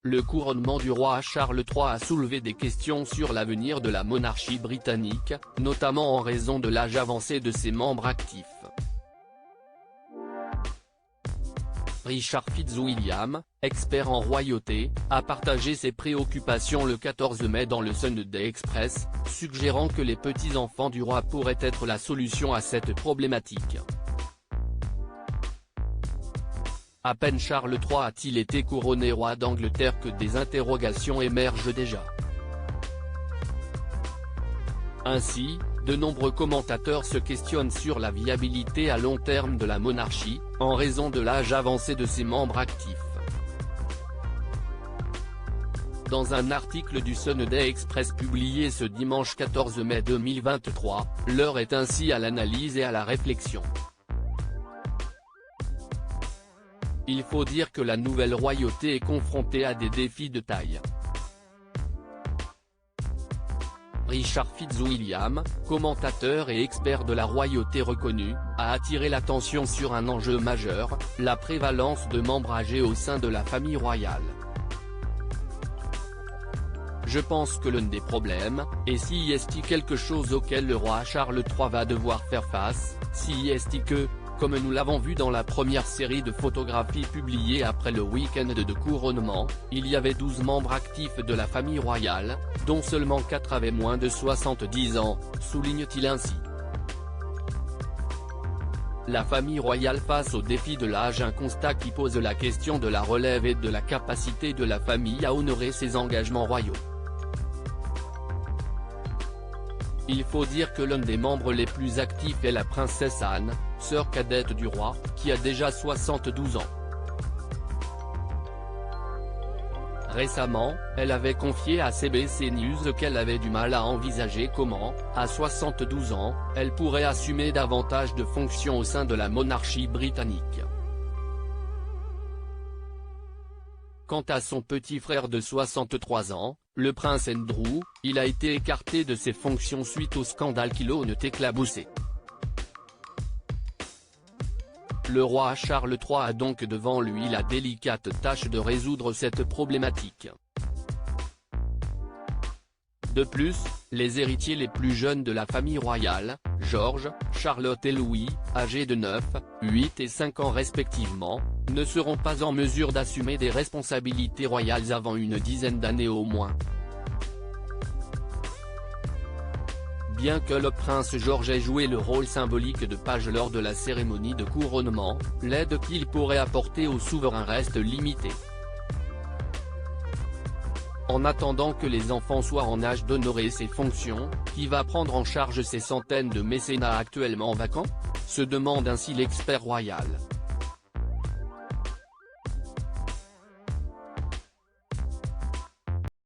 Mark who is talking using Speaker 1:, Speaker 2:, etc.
Speaker 1: le couronnement du roi Charles III a soulevé des questions sur l'avenir de la monarchie britannique, notamment en raison de l'âge avancé de ses membres actifs. Richard Fitzwilliam, expert en royauté, a partagé ses préoccupations le 14 mai dans le Sunday Express, suggérant que les petits-enfants du roi pourraient être la solution à cette problématique. À peine Charles III a-t-il été couronné roi d'Angleterre que des interrogations émergent déjà. Ainsi, de nombreux commentateurs se questionnent sur la viabilité à long terme de la monarchie, en raison de l'âge avancé de ses membres actifs. Dans un article du Sunday Express publié ce dimanche 14 mai 2023, l'heure est ainsi à l'analyse et à la réflexion. Il faut dire que la nouvelle royauté est confrontée à des défis de taille. Richard Fitzwilliam, commentateur et expert de la royauté reconnu, a attiré l'attention sur un enjeu majeur, la prévalence de membres âgés au sein de la famille royale. Je pense que l'un des problèmes, et s'y est-il quelque chose auquel le roi Charles III va devoir faire face, s'y est-il que, comme nous l'avons vu dans la première série de photographies publiées après le week-end de couronnement, il y avait 12 membres actifs de la famille royale, dont seulement 4 avaient moins de 70 ans, souligne-t-il ainsi. La famille royale face au défi de l'âge, un constat qui pose la question de la relève et de la capacité de la famille à honorer ses engagements royaux. Il faut dire que l'un des membres les plus actifs est la princesse Anne, sœur cadette du roi, qui a déjà 72 ans. Récemment, elle avait confié à CBC News qu'elle avait du mal à envisager comment, à 72 ans, elle pourrait assumer davantage de fonctions au sein de la monarchie britannique. Quant à son petit frère de 63 ans, le prince Andrew, il a été écarté de ses fonctions suite au scandale qui l'ont éclaboussé. Le roi Charles III a donc devant lui la délicate tâche de résoudre cette problématique. De plus, les héritiers les plus jeunes de la famille royale, George, Charlotte et Louis, âgés de 9, 8 et 5 ans respectivement, ne seront pas en mesure d'assumer des responsabilités royales avant une dizaine d'années au moins. Bien que le prince George ait joué le rôle symbolique de page lors de la cérémonie de couronnement, l'aide qu'il pourrait apporter au souverain reste limitée. En attendant que les enfants soient en âge d'honorer ces fonctions, qui va prendre en charge ces centaines de mécénats actuellement vacants ? Se demande ainsi l'expert royal.